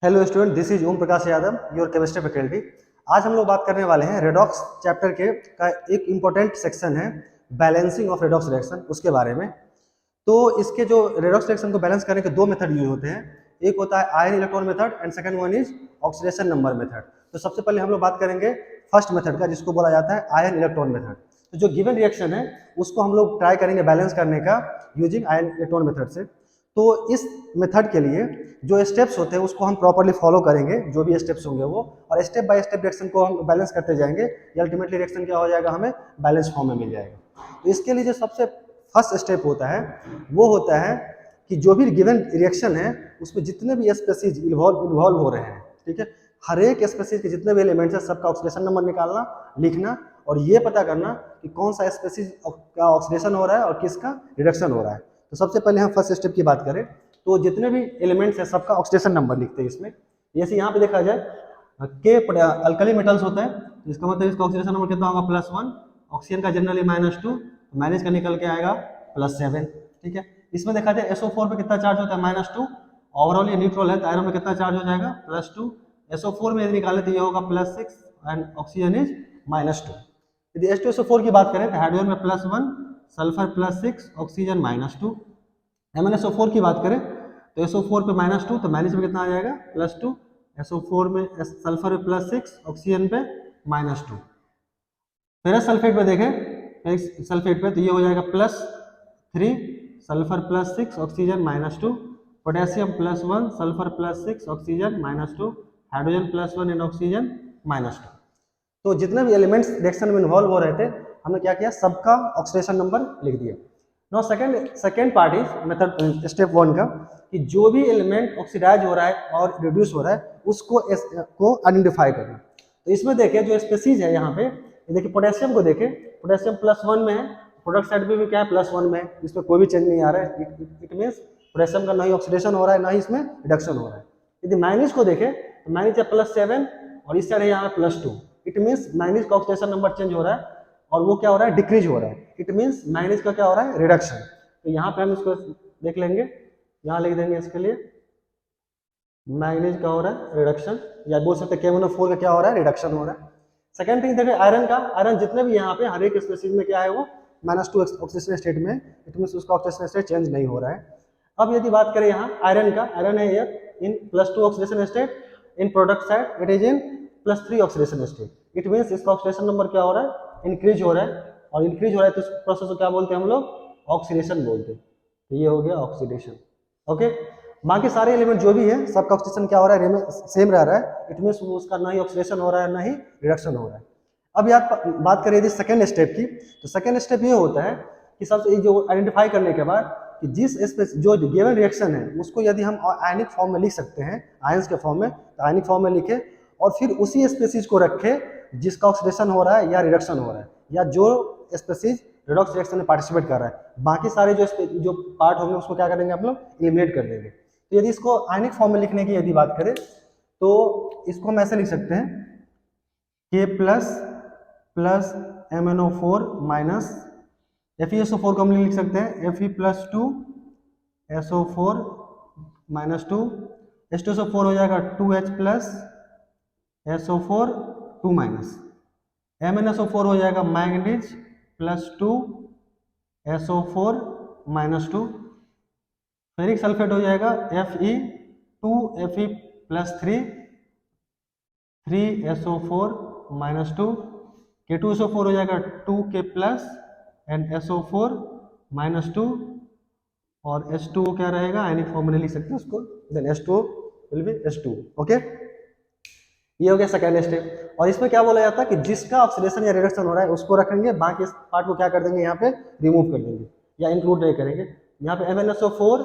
Hello student, this is Om Prakash Yadav, your chemistry faculty. आज हम लोग बात करने वाले हैं रेडॉक्स चैप्टर के का एक इम्पोर्टेंट सेक्शन है बैलेंसिंग ऑफ रेडॉक्स रिएक्शन, उसके बारे में। तो इसके जो रेडॉक्स रिएक्शन को बैलेंस करने के दो मेथड यूज होते हैं। एक होता है ion electron method and second one is oxidation number method. तो सबसे पहले हम लोग बात करेंगे फर्स्ट मेथड का, जिसको बोला जाता है आयन इलेक्ट्रॉन मेथड। तो जो गिवन रिएक्शन है उसको हम लोग ट्राई करेंगे बैलेंस करने का यूजिंग आयन इलेक्ट्रॉन मेथड से। तो इस मेथड के लिए जो स्टेप्स होते हैं उसको हम प्रॉपर्ली फॉलो करेंगे, जो भी स्टेप्स होंगे वो, और स्टेप बाय स्टेप रिएक्शन को हम बैलेंस करते जाएंगे। अल्टीमेटली रिएक्शन क्या हो जाएगा, हमें बैलेंस फॉर्म में मिल जाएगा। तो इसके लिए जो सबसे फर्स्ट स्टेप होता है वो होता है कि जो भी गिवन रिएक्शन है उसमें जितने भी स्पेसीज इन्वॉल्व हो रहे हैं, ठीक है, हर एक स्पेसीज के जितने भी एलिमेंट्स हैं सबका ऑक्सीडेशन नंबर निकालना, लिखना, और ये पता करना कि कौन सा स्पेसीज का ऑक्सीडेशन हो रहा है और किसका रिडक्शन हो रहा है। तो सबसे पहले हम फर्स्ट स्टेप की बात करें तो जितने भी एलिमेंट्स हैं सबका ऑक्सीडेशन नंबर लिखते हैं इसमें। जैसे यहाँ पे देखा जाए के अल्कली मेटल्स होता है, तो इसका मतलब इसका ऑक्सीडेशन नंबर कितना होगा, +1। ऑक्सीजन का जनरली -2, माइनस का निकल के आएगा +7, ठीक है। इसमें देखा जाए SO4 पे कितना चार्ज होता है, -2। ओवरऑल ये न्यूट्रल है तो आयरन में कितना चार्ज हो जाएगा, +2। SO4 में यदि निकाले तो ये होगा +6 एंड ऑक्सीजन इज -2। यदि H2SO4 की बात करें तो हाइड्रोजन में +1, सल्फर +6, ऑक्सीजन -2। MnSO4 की बात करें तो SO4 पे -2 तो माइनस में कितना आ जाएगा, +2। SO4 में सल्फर पे +6, ऑक्सीजन पे -2। फेरस सल्फेट पे देखें, सल्फेट पे तो ये हो जाएगा +3, sulphur +6, oxygen -2। Potassium +1, sulphur +6, oxygen -2। Hydrogen +1 and oxygen -2। तो जितने भी एलिमेंट्स रिएक्शन में इन्वॉल्व हो रहे थे हमने क्या किया, सबका ऑक्सीडेशन नंबर लिख दिया। Now second part is method step 1 का, कि जो भी एलिमेंट ऑक्सीडाइज हो रहा है और रिड्यूस हो रहा है उसको आइडेंटिफाई करना। तो इसमें देखिए जो स्पेसीज है यहाँ पे, ये देखिए पोटेशियम को देखें, पोटेशियम +1 में है, प्रोडक्ट साइड में भी क्या है, +1 में है, इसमें कोई भी चेंज नहीं आ रहा है। इट मीन्स पोटेशियम का ना ही ऑक्सीडेशन हो रहा है ना ही इसमें रिडक्शन हो रहा है। यदि मैंगनीज को देखें तो मैंगनीज है +7 और इस साइड है यहाँ +2। इट मीन्स मैंगनीज का ऑक्सीडेशन नंबर चेंज हो रहा है और वो क्या हो रहा है, डिक्रीज हो रहा है। इट मीन्स मैंगनीज का क्या हो रहा है, रिडक्शन। तो यहाँ पे हम इसको देख लेंगे, यहाँ लिख देंगे इसके लिए मैंगनीज का हो रहा है रिडक्शन, या बोल सकते हैं KMnO4 का क्या हो रहा है, रिडक्शन हो रहा है। सेकंड थिंग देखिए आयरन का, आयरन जितने भी यहाँ पे हर एक स्पेसीज में क्या है, वो -2 ऑक्सीडेशन स्टेट में, इट मीन्स उसका ऑक्सीडेशन स्टेट चेंज नहीं हो रहा है। अब यदि बात करें यहाँ आयरन का, आयरन है इन +2 oxidation state, in product side it is in +3 oxidation state. It means इसका ऑक्सीडेशन नंबर क्या हो रहा है, इंक्रीज हो रहा है, और इंक्रीज हो रहा है तो इस प्रोसेस को क्या बोलते हैं हम लोग, ऑक्सीडेशन बोलते हैं। तो ये हो गया ऑक्सीडेशन, ओके। बाकी सारे एलिमेंट जो भी है सबका ऑक्सीडेशन क्या हो रहा है, सेम रह रहा है। इट मीन्स उसका ना ही ऑक्सीडेशन हो रहा है ना ही रिडक्शन हो रहा है। अब यार बात करें यदि सेकेंड स्टेप की, तो सेकेंड स्टेप ये होता है कि सबसे जो आइडेंटिफाई करने के बाद कि जिस जो गिवन रिएक्शन है उसको यदि हम आयनिक फॉर्म में लिख सकते हैं, आयंस के फॉर्म में, तो आयनिक फॉर्म में लिखे और फिर उसी स्पेसीज को रखे जिसका ऑक्सीडेशन हो रहा है या रिडक्शन हो रहा है, या जो स्पेसीज रिडॉक्स रिएक्शन में पार्टिसिपेट कर रहा है। बाकी सारे जो पार्ट होंगे उसको क्या करेंगे, हम लोग एलिमिनेट कर देंगे। तो यदि इसको आयनिक फॉर्म में लिखने की यदि बात करें तो इसको हम ऐसे लिख सकते हैं K+ MnO4 माइनस FeSO4 को हम लिख सकते हैं Fe+2 SO4 -2, H2SO4 हो जाएगा 2H+ SO4 2-, MnSO4 हो जाएगा मैंगनीज +2 SO4 -2, फेरिक सल्फेट हो जाएगा Fe2Fe+3 3SO4 -2, K2SO4 हो जाएगा 2K+ एंड SO4 -2, और H2O क्या रहेगा, आयनिक फॉर्म में लिख सकते हैं उसको, then H2O will be H2, okay. ये हो गया सेकेंड स्टेप। और इसमें क्या बोला जाता है कि जिसका ऑक्सीडेशन या रिडक्शन हो रहा है उसको रखेंगे, बाकी इस पार्ट को क्या कर देंगे, यहाँ पे रिमूव कर देंगे या इंक्लूड नहीं करेंगे। यहाँ पे MnSO4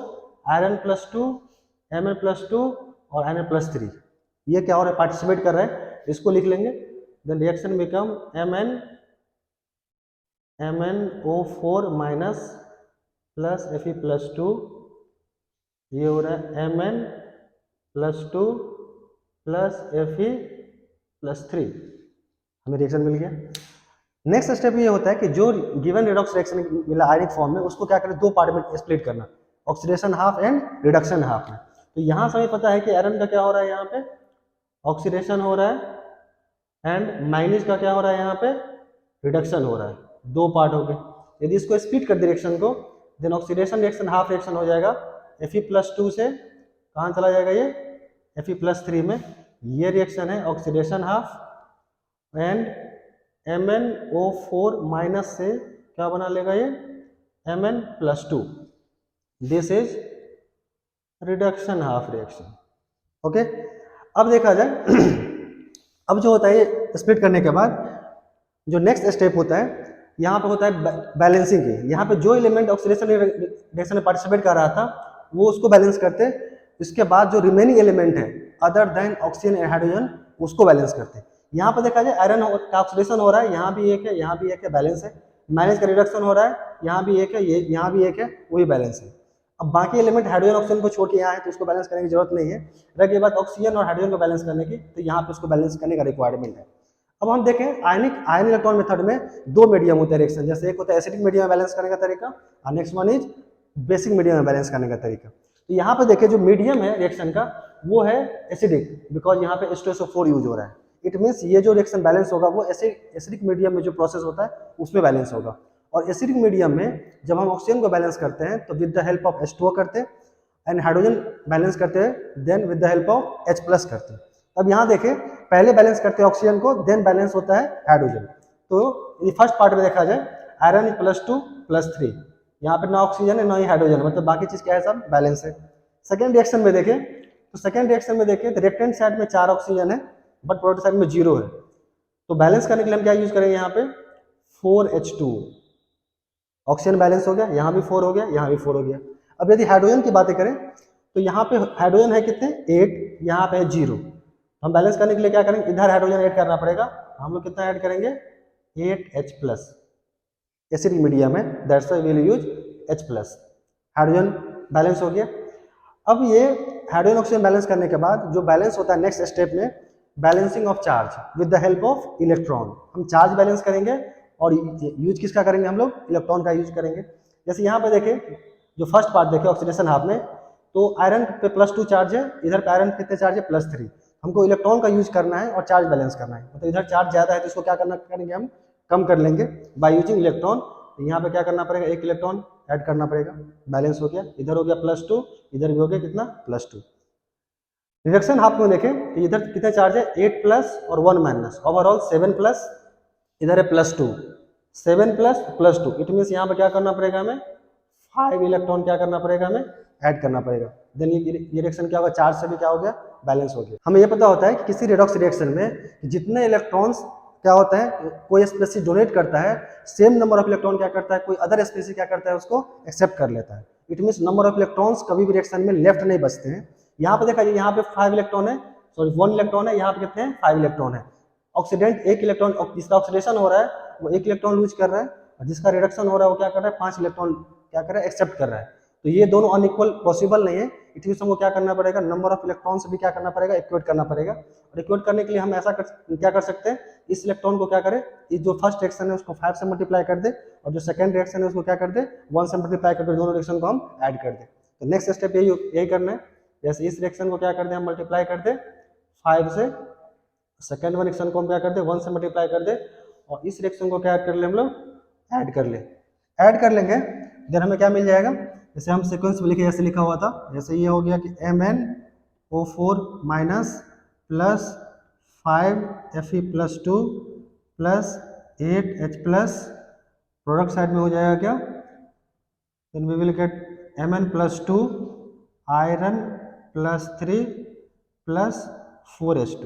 आयरन +2 Mn+2 और Mn+3 ये क्या हो रहा है, पार्टिसिपेट कर रहे हैं, इसको लिख लेंगे। Then reaction become MnO4 minus plus Fe+2, ये हो रहा है Mn+2 प्लस Fe+3, हमें रिएक्शन मिल गया। नेक्स्ट स्टेप ये होता है कि जो गिवन रिडॉक्स रिएक्शन मिला आयनिक फॉर्म में उसको क्या करें, दो पार्ट में स्प्लिट करना, oxidation half and reduction half में। तो यहाँ से हमें पता है कि आयरन का क्या हो रहा है, यहाँ पे ऑक्सीडेशन हो रहा है एंड मैंगनीज का क्या हो रहा है, यहाँ पे रिडक्शन हो रहा है। दो पार्ट हो गए। यदि इसको स्प्लिट कर दे रिएक्शन को, then oxidation reaction half reaction हो जाएगा Fe+2 से कहाँ चला जाएगा, ये Fe+3 में। ये रिएक्शन है oxidation half and MnO4 minus से क्या बना लेगा ये Mn+2। This is reduction half reaction. Okay, अब देखा जाए अब जो होता है ये स्प्लिट करने के बाद जो नेक्स्ट स्टेप होता है, यहाँ पे होता है बैलेंसिंग की। यहाँ पे जो एलिमेंट ऑक्सीडेशन रिएक्शन में पार्टिसिपेट कर रहा था वो उसको बैलेंस करते, इसके बाद जो रिमेनिंग एलिमेंट है other than oxygen and hydrogen उसको बैलेंस करते। यहाँ पे देखा जाए आयरन का ऑक्सीडेशन हो रहा है, यहाँ भी एक है, यहाँ भी एक है, बैलेंस है। मैंगनीज का रिडक्शन हो रहा है, यहाँ भी एक है, ये यहाँ भी एक है, वही बैलेंस है। अब बाकी एलिमेंट हाइड्रोजन ऑक्सीजन को छोड़ के यहाँ है तो उसको बैलेंस करने की जरूरत नहीं है। रह बात ऑक्सीजन और हाइड्रोजन को बैलेंस करने की, तो यहाँ पे उसको बैलेंस करने का रिक्वायरमेंट है। अब हम देखें आयन इलेक्ट्रॉन मेथड में दो मीडियम होते हैं रिएक्शन, जैसे एक होता है एसिडिक मीडियम में बैलेंस करने का तरीका और next one is basic medium में बैलेंस करने का तरीका। तो यहाँ पे देखिए जो मीडियम है रिएक्शन का वो है एसिडिक, बिकॉज यहाँ पे H2SO4 यूज हो रहा है। इट मीन्स ये जो रिएक्शन बैलेंस होगा वो एसिडिक मीडियम में जो प्रोसेस होता है उसमें बैलेंस होगा। और एसिडिक मीडियम में जब हम ऑक्सीजन को बैलेंस करते हैं तो with the help of H2O करते हैं एंड हाइड्रोजन बैलेंस करते हैं then with the help of H+ करते हैं। अब यहाँ देखें पहले बैलेंस करते हैं ऑक्सीजन को, देन बैलेंस होता है हाइड्रोजन। तो फर्स्ट पार्ट में देखा जाए आयरन +2 +3, यहाँ पे ना ऑक्सीजन है ना ही हाइड्रोजन, मतलब बाकी चीज क्या है, सब बैलेंस है। सेकेंड रिएक्शन में देखें तो सेकेंड रिएक्शन में देखें तो रिएक्टेंट साइड में 4 ऑक्सीजन है बट प्रोडक्ट साइड में 0 है। तो बैलेंस करने के लिए हम क्या यूज करेंगे, यहाँ पे 4H2, ऑक्सीजन बैलेंस हो गया, यहाँ भी 4 हो गया, यहाँ भी 4 हो गया। अब यदि हाइड्रोजन की बातें करें तो यहाँ पे हाइड्रोजन है कितने 8, यहाँ पे है 0। हम बैलेंस करने के लिए क्या करेंगे, इधर हाइड्रोजन ऐड करना पड़ेगा। हम लोग कितना ऐड करेंगे 8H+, एसिडिक मीडियम है that's why we will use H+। Hydrogen balance हो गया। अब ये हाइड्रोजन ऑक्सीजन बैलेंस करने के बाद जो बैलेंस होता है नेक्स्ट स्टेप में balancing of charge with the help of electron. हम चार्ज बैलेंस करेंगे और यूज किसका करेंगे, हम लोग इलेक्ट्रॉन का यूज करेंगे। जैसे यहाँ पे देखें जो फर्स्ट पार्ट देखें ऑक्सीडेशन हाफ में, तो आयरन पे +2 चार्ज है, इधर पे आयरन कितने चार्ज है +3। हमको इलेक्ट्रॉन का यूज करना है और चार्ज बैलेंस करना है, मतलब इधर चार्ज ज्यादा है तो इसको क्या करना करेंगे, हम कम कर लेंगे बाय यूजिंग इलेक्ट्रॉन। यहाँ पे क्या करना पड़ेगा, एक इलेक्ट्रॉन ऐड करना पड़ेगा, बैलेंस हो गया। इधर हो गया +2, इधर भी हो गया कितना +2। रिडक्शन हाफ में देखें तो इधर कितने चार्ज है 8+ और 1-, ओवरऑल 7+, इधर है +2, 7+ +2। इट मीन्स यहाँ पे क्या करना पड़ेगा, हमें 5 इलेक्ट्रॉन क्या करना पड़ेगा, हमें ऐड करना पड़ेगा। देन ये रिएक्शन क्या होगा, चार्ज से भी क्या हो गया, बैलेंस हो गया। हमें ये पता होता है कि किसी रेडॉक्स रिएक्शन में जितने इलेक्ट्रॉन्स क्या होता है, कोई स्पीसीज डोनेट करता है, सेम नंबर ऑफ इलेक्ट्रॉन क्या करता है, कोई अदर स्पीसीज क्या करता है, उसको एक्सेप्ट कर लेता है। It means number of electrons कभी भी रिएक्शन में लेफ्ट नहीं बचते हैं। यहाँ पे देखा जाए यहाँ पे 5 इलेक्ट्रॉन है, सॉरी 1 इलेक्ट्रॉन है, यहाँ पे कितने हैं 5 इलेक्ट्रॉन है। ऑक्सीडेंट 1 इलेक्ट्रॉन, जिसका ऑक्सीडेशन हो रहा है वो 1 इलेक्ट्रॉन लूज कर रहा है, और जिसका रिडक्शन हो रहा है वो क्या कर रहा है 5 इलेक्ट्रॉन क्या कर रहा है, एक्सेप्ट कर रहा है। तो ये दोनों अनइक्वल पॉसिबल नहीं है। इट मीन्स हमको क्या करना पड़ेगा, नंबर ऑफ इलेक्ट्रॉन्स भी क्या करना पड़ेगा, इक्वेट करना पड़ेगा। और इक्वेट करने के लिए हम ऐसा क्या कर सकते हैं, इस इलेक्ट्रॉन को क्या करें, इस जो फर्स्ट रिएक्शन है उसको 5 से मल्टीप्लाई कर दे, और जो सेकंड रिएक्शन है उसको क्या कर दे 1 से मल्टीप्लाई करके दोनों रिएक्शन को हम ऐड कर दे। तो नेक्स्ट स्टेप यही करना है। जैसे इस रिएक्शन को क्या कर दे, हम मल्टीप्लाई कर दे 5 से, सेकंड वन रिएक्शन को हम क्या कर दे 1 से मल्टीप्लाई कर दे, और इस रिएक्शन को क्या कर ले हम लोग ऐड कर ले। ऐड कर लेंगे देन हमें क्या मिल जाएगा, जैसे हम सीक्वेंस में लिखे जैसे लिखा हुआ था, जैसे ये हो गया कि MnO4 minus plus 5Fe+2 plus 8H+, product side में हो जाएगा क्या, then we will get Mn+2 iron +3 plus 4H2।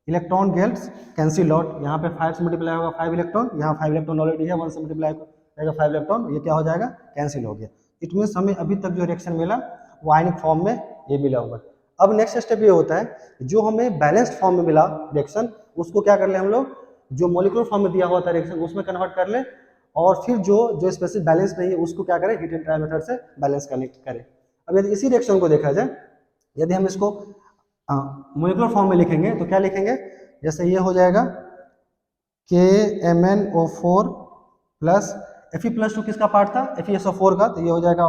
Electron gets cancel out, यहाँ पे 5 से मल्टीप्लाई होगा 5 इलेक्ट्रॉन, यहाँ 5 इलेक्ट्रॉन ऑलरेडी है, 1 से मल्टीप्लाई रहेगा 5 इलेक्ट्रॉन, ये क्या हो जाएगा कैंसिल हो गया। इट मीन्स हमें अभी तक जो रिएक्शन मिला वो आयनिक फॉर्म में ये मिला हुआ। अब नेक्स्ट स्टेप ये होता है, जो हमें बैलेंस्ड फॉर्म में मिला रिएक्शन उसको क्या कर ले हम लोग, जो मॉलिक्यूलर फॉर्म में दिया हुआ था रिएक्शन उसमें कन्वर्ट कर ले, और फिर जो स्पेसिफिक बैलेंस नहीं है उसको क्या करें, हीट एंड ट्रायल मेथड से बैलेंस करें। अब यदि इसी रिएक्शन को देखा जाए, यदि हम इसको मॉलिक्यूलर फॉर्म में लिखेंगे तो क्या लिखेंगे, जैसे ये हो जाएगा KMnO4 प्लस Fe+2 किसका पार्ट था, FeSO4 का, तो ये हो जाएगा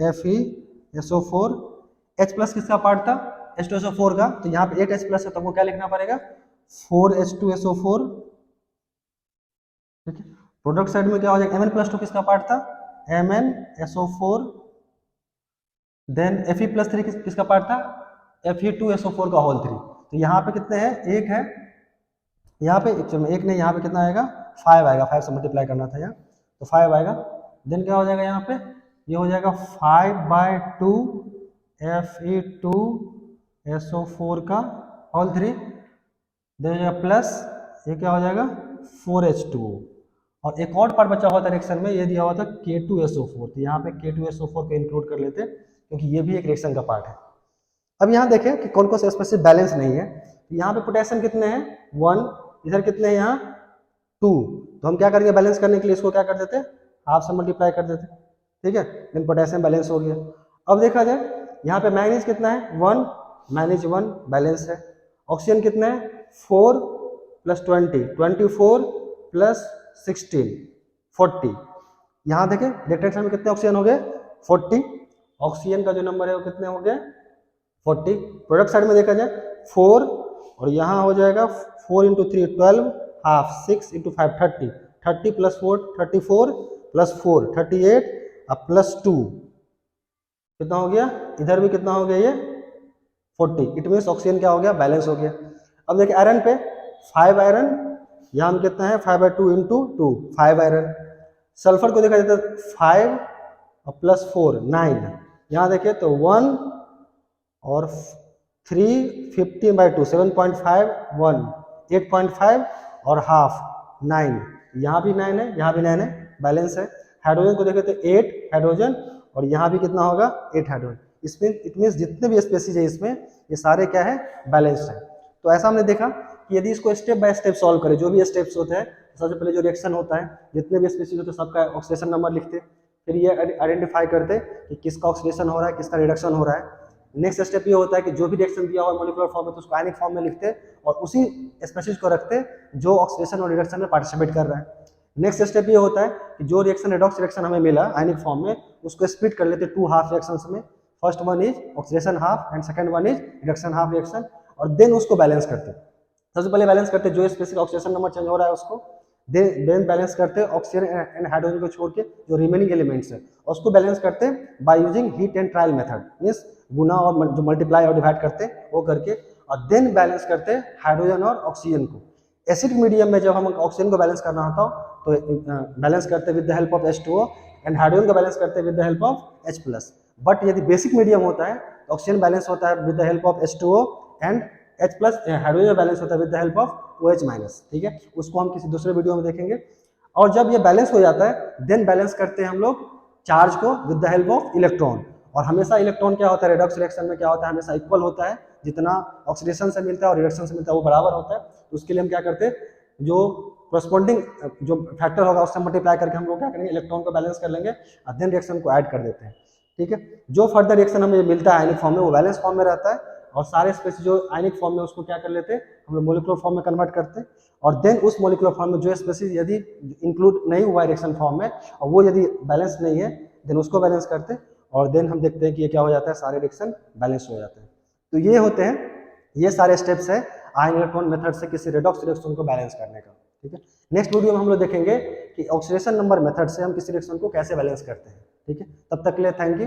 5FeSO4 H+ किसका पार्ट था, H2SO4 का, तो यहाँ पे 8H+ है तो हमको क्या लिखना पड़ेगा, 4H2SO4। ठीक है, प्रोडक्ट साइड में क्या हो जाएगा, Mn+2 किसका पार्ट था, MnSO4। देन Fe+3 किसका पार्ट था, Fe2SO4 का होल 3। तो यहाँ पे कितने हैं, एक है, यहाँ पे एक नहीं, यहाँ पे कितना आएगा, 5 आएगा, 5 से मल्टीप्लाई करना था यहाँ, तो 5 आएगा। देन क्या हो जाएगा यहाँ पे, ये हो जाएगा 5/2 Fe2SO4 का होल 3। देन हो जाएगा प्लस, ये क्या हो जाएगा 4H2O। और एक और पार्ट बचा हुआ था रिएक्शन में, ये दिया हुआ था K2SO4, तो यहाँ पे K2SO4 को इंक्लूड कर लेते क्योंकि ये भी एक रिएक्शन का पार्ट है। अब यहाँ देखें कि कौन कौन से स्पेसिफिक बैलेंस नहीं है। यहाँ पे पोटेशियम कितने हैं, 1, इधर कितने हैं, यहाँ 2। तो हम क्या करेंगे, बैलेंस करने के लिए इसको क्या कर देते, हाफ से मल्टीप्लाई कर देते। ठीक है, देन पोटेशियम बैलेंस हो गया। अब देखा जाए यहाँ पे मैग्नीज कितना है, 1, मैग्नीज 1 बैलेंस है। ऑक्सीजन कितना है, 4 + 20, 24 + 16, 40। यहाँ देखें डायरेक्ट में कितने ऑक्सीजन हो गए, 40। ऑक्सीजन का जो नंबर है वो कितने हो गए, 40। प्रोडक्ट साइड में देखा जाए 4, और यहाँ हो जाएगा 4 × 3 12, हाफ 6 × 5 30, 30 + 4 34 + 4 38 अब +2 कितना हो गया, इधर भी कितना हो गया, ये 40। इट मीन्स ऑक्सीजन क्या हो गया, बैलेंस हो गया। अब देखिए आयरन पे 5 आयरन, यहाँ में कितना है 5/2 × 2 5 आयरन। सल्फर को देखा जाता है 5 और +4 9, यहाँ देखिए तो 1 और 3 15/2 7.5 1 8.5 और हाफ 9, यहाँ भी 9 है, यहाँ भी 9 है, बैलेंस है। हाइड्रोजन को देखें तो 8 हाइड्रोजन, और यहाँ भी कितना होगा 8 हाइड्रोजन। इसमें इट मीन्स जितने भी स्पेसीज है इसमें, ये सारे क्या है, बैलेंस्ड है। तो ऐसा हमने देखा कि यदि इसको स्टेप बाय स्टेप सॉल्व करें, जो भी स्टेप्स होते हैं, सबसे पहले जो रिएक्शन होता है, जितने भी स्पेसीज होते हैं सबका ऑक्सीडेशन नंबर लिखते, फिर ये आइडेंटिफाई करते कि किसका ऑक्सीडेशन हो रहा है, किसका रिडक्शन हो रहा है। नेक्स्ट स्टेप ये होता है कि जो भी रिएक्शन दिया हुआ मॉलिक्यूलर फॉर्म में तो उसको आयनिक फॉर्म में लिखते और उसी स्पेसीज को रखते जो ऑक्सीडेशन और रिडक्शन में पार्टिसिपेट कर रहा है। नेक्स्ट स्टेप ये होता है कि जो रिएक्शन रेडॉक्स रिएक्शन हमें मिला आयनिक फॉर्म में, उसको स्प्लिट कर लेते 2 हाफ रिएक्शंस में। First one is oxidation half and second one is reduction half reaction, और देन उसको बैलेंस करते। सबसे पहले बैलेंस करते जो स्पेसिफिक ऑक्सीडेशन नंबर चेंज हो रहा है उसको, देन बैलेंस करते ऑक्सीजन एंड हाइड्रोजन को छोड़ के जो रिमेनिंग एलिमेंट्स है, उसको बैलेंस करते by using hit and trial method, means गुना और जो मल्टीप्लाई और डिवाइड करते वो करके, और देन बैलेंस करते हाइड्रोजन और ऑक्सीजन को। एसिडिक मीडियम में जब हम ऑक्सीजन को बैलेंस करना होता तो बैलेंस करते with the help of H2O, and hydrogen को बैलेंस करते with the help of H+। But यदि बेसिक मीडियम होता है तो ऑक्सीजन बैलेंस होता है with the help of H2O and H+, hydrogen balance होता है with the help of OH-। ठीक है, उसको हम किसी दूसरे वीडियो में देखेंगे। और जब ये बैलेंस हो जाता है देन बैलेंस करते हैं हम लोग चार्ज को with the help of electron. और हमेशा इलेक्ट्रॉन क्या होता है, रेडॉक्स रिएक्शन में क्या होता है, हमेशा इक्वल होता है, जितना ऑक्सीडेशन से मिलता है और रिडक्शन से मिलता है वो बराबर होता है। तो उसके लिए हम क्या करते हैं, जो corresponding जो फैक्टर होगा उससे मल्टीप्लाई करके हम लोग क्या करेंगे, इलेक्ट्रॉन को बैलेंस कर लेंगे और देन रिएक्शन को ऐड कर देते हैं। ठीक है, जो फर्दर रिएक्शन हमें मिलता है आयनिक फॉर्म में वो बैलेंस फॉर्म में रहता है, और सारे स्पेसीज जो आयनिक फॉर्म में उसको क्या कर लेते हैं, हम लोग मोलिकुलर फॉर्म में कन्वर्ट करते हैं, और देन उस मोलिकुलर फॉर्म में जो स्पेसीज यदि इंक्लूड नहीं हुआ है रिएक्शन फॉर्म में और वो यदि बैलेंस नहीं है देन उसको बैलेंस करते हैं, और देन हम देखते हैं कि ये क्या हो जाता है, सारे रिएक्शन बैलेंस हो जाते हैं। तो ये होते हैं, ये सारे स्टेप्स है आयन इलेक्ट्रॉन मेथड से किसी रेडॉक्स रिएक्शन को बैलेंस करने का। ठीक है, नेक्स्ट वीडियो में हम लोग देखेंगे कि ऑक्सीडेशन नंबर मेथड से हम किसी रिएक्शन को कैसे बैलेंस करते हैं। ठीक है, तब तक के लिए थैंक यू।